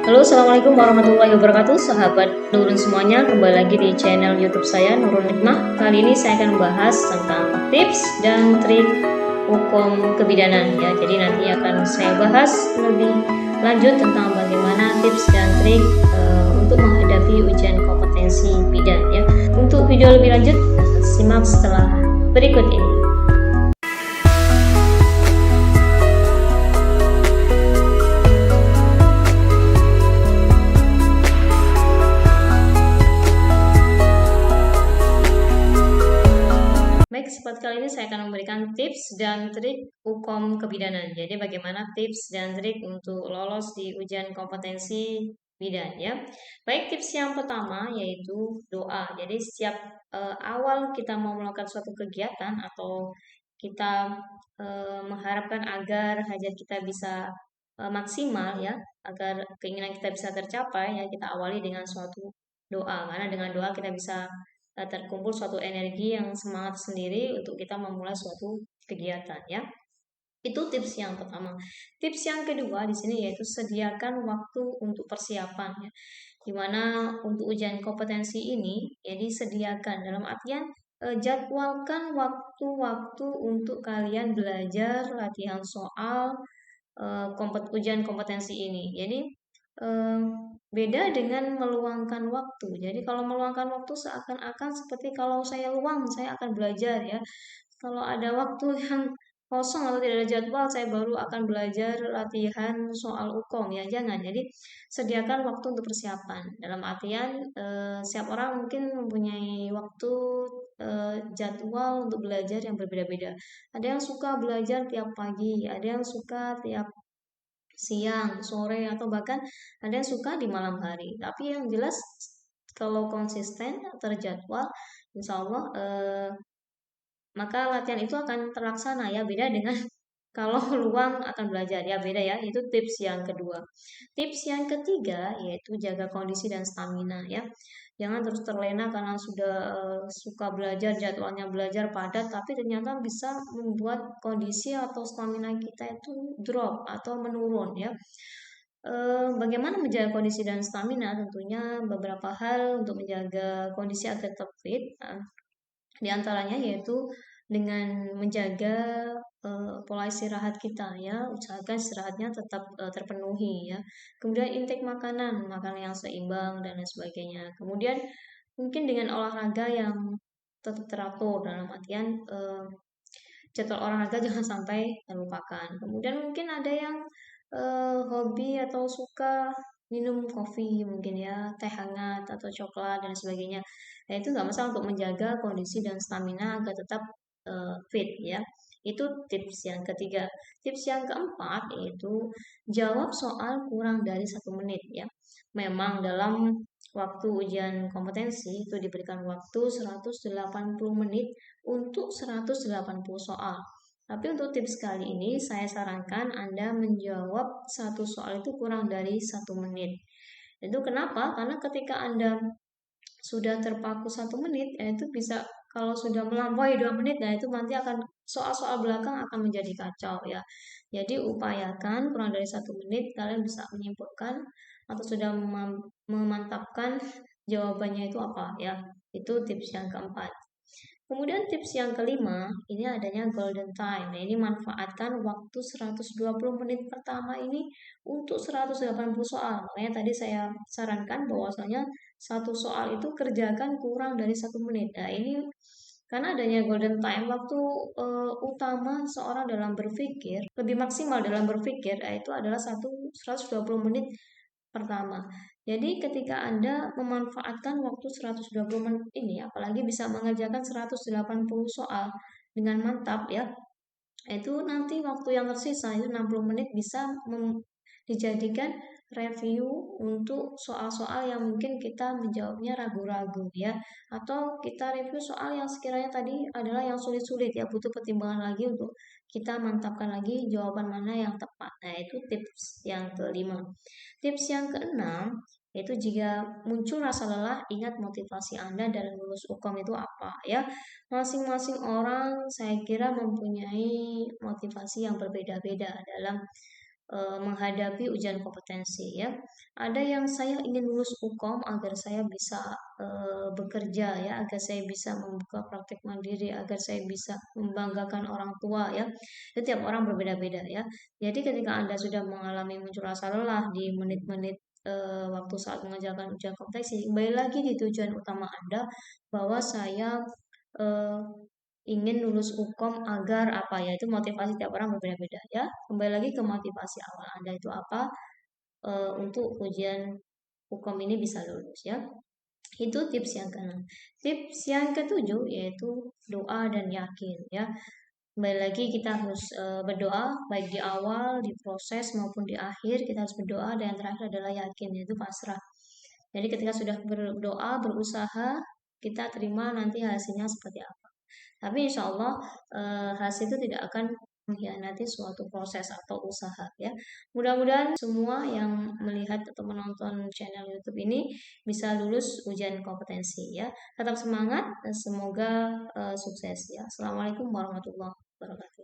Halo, assalamualaikum warahmatullahi wabarakatuh, sahabat Nurun semuanya. Kembali lagi di channel YouTube saya, Nurun Hikmah. Kali ini saya akan membahas tentang tips dan trik hukum kebidanan ya. Jadi nanti akan saya bahas lebih lanjut tentang bagaimana tips dan trik untuk menghadapi ujian kompetensi bidan ya. Untuk video lebih lanjut, simak setelah berikut ini. Baik, kesempatan kali ini saya akan memberikan tips dan trik hukum kebidanan. Jadi bagaimana tips dan trik untuk lolos di ujian kompetensi bidan ya. Baik, tips yang pertama yaitu doa. Jadi setiap awal kita mau melakukan suatu kegiatan atau kita mengharapkan agar hajat kita bisa maksimal ya, agar keinginan kita bisa tercapai ya, kita awali dengan suatu doa. Karena dengan doa kita bisa terkumpul suatu energi yang semangat sendiri untuk kita memulai suatu kegiatan ya. Itu tips yang pertama. Tips yang kedua di sini yaitu sediakan waktu untuk persiapan ya. Dimana untuk ujian kompetensi ini jadi sediakan dalam artian jadwalkan waktu-waktu untuk kalian belajar latihan soal ujian kompetensi ini. Jadi eh, beda dengan meluangkan waktu. Jadi kalau meluangkan waktu seakan-akan seperti kalau saya luang, saya akan belajar ya. Kalau ada waktu yang kosong atau tidak ada jadwal, saya baru akan belajar latihan soal UKOM ya. Jangan. Jadi sediakan waktu untuk persiapan. Dalam artian setiap orang mungkin mempunyai waktu jadwal untuk belajar yang berbeda-beda. Ada yang suka belajar tiap pagi, ada yang suka tiap siang, sore, atau bahkan ada yang suka di malam hari. Tapi yang jelas kalau konsisten, terjadwal, insya Allah maka latihan itu akan terlaksana ya. Beda dengan kalau luang akan belajar ya, beda ya. Itu tips yang kedua. Tips yang ketiga yaitu jaga kondisi dan stamina ya. Jangan terus terlena karena sudah suka belajar, jadwalnya belajar padat, tapi ternyata bisa membuat kondisi atau stamina kita itu drop atau menurun ya. Bagaimana menjaga kondisi dan stamina? Tentunya beberapa hal untuk menjaga kondisi agar tetap fit. Di antaranya yaitu dengan menjaga pola istirahat kita ya, usahakan istirahatnya tetap terpenuhi ya. Kemudian intake makanan, makanan yang seimbang dan lain sebagainya. Kemudian mungkin dengan olahraga yang tetap teratur dalam artian jadwal olahraga jangan sampai terlupakan. Kemudian mungkin ada yang hobi atau suka minum kopi mungkin ya, teh hangat atau coklat dan sebagainya. Nah, itu nggak masalah untuk menjaga kondisi dan stamina agar tetap fit ya. Itu tips yang ketiga. Tips yang keempat yaitu jawab soal kurang dari 1 menit ya. Memang dalam waktu ujian kompetensi itu diberikan waktu 180 menit untuk 180 soal. Tapi untuk tips kali ini saya sarankan Anda menjawab satu soal itu kurang dari 1 menit. Itu kenapa? Karena ketika Anda sudah terpaku 1 menit, itu bisa kalau sudah melampaui 2 menit, nah itu nanti akan soal-soal belakang akan menjadi kacau ya. Jadi upayakan kurang dari 1 menit kalian bisa menyimpulkan atau sudah memantapkan jawabannya itu apa ya. Itu tips yang keempat. Kemudian tips yang kelima, ini adanya golden time. Nah, ini manfaatkan waktu 120 menit pertama ini untuk 180 soal. Makanya tadi saya sarankan bahwasanya satu soal itu kerjakan kurang dari 1 menit. Nah, ini karena adanya golden time, waktu utama seorang dalam berpikir, lebih maksimal dalam berpikir, yaitu adalah 120 menit pertama. Jadi ketika Anda memanfaatkan waktu 120 menit ini, apalagi bisa mengerjakan 180 soal dengan mantap ya, itu nanti waktu yang tersisa itu 60 menit bisa dijadikan review untuk soal-soal yang mungkin kita menjawabnya ragu-ragu ya, atau kita review soal yang sekiranya tadi adalah yang sulit-sulit ya, butuh pertimbangan lagi untuk kita mantapkan lagi jawaban mana yang tepat. Nah, itu tips yang kelima. Tips yang keenam, yaitu jika muncul rasa lelah, ingat motivasi Anda dalam lulus UKOM itu apa ya. Masing-masing orang saya kira mempunyai motivasi yang berbeda-beda dalam menghadapi ujian kompetensi ya. Ada yang saya ingin lulus Ukom agar saya bisa bekerja ya, agar saya bisa membuka praktek mandiri, agar saya bisa membanggakan orang tua ya. Setiap orang berbeda-beda ya. Jadi ketika Anda sudah mengalami muncul rasa lelah di menit-menit waktu saat mengerjakan ujian kompetensi, kembali lagi di tujuan utama Anda bahwa saya eh, ingin lulus Ukom agar apa ya, itu motivasi tiap orang berbeda-beda ya. Kembali lagi ke motivasi awal Anda itu apa, untuk ujian Ukom ini bisa lulus ya. Itu tips yang keenam. Tips yang ketujuh yaitu doa dan yakin ya. Kembali lagi kita harus berdoa baik di awal, di proses maupun di akhir kita harus berdoa, dan yang terakhir adalah yakin, yaitu pasrah. Jadi ketika sudah berdoa, berusaha, kita terima nanti hasilnya seperti apa. Tapi insya Allah hasil itu tidak akan mengkhianati suatu proses atau usaha ya. Mudah-mudahan semua yang melihat atau menonton channel YouTube ini bisa lulus ujian kompetensi ya. Tetap semangat dan semoga sukses ya. Assalamualaikum warahmatullahi wabarakatuh.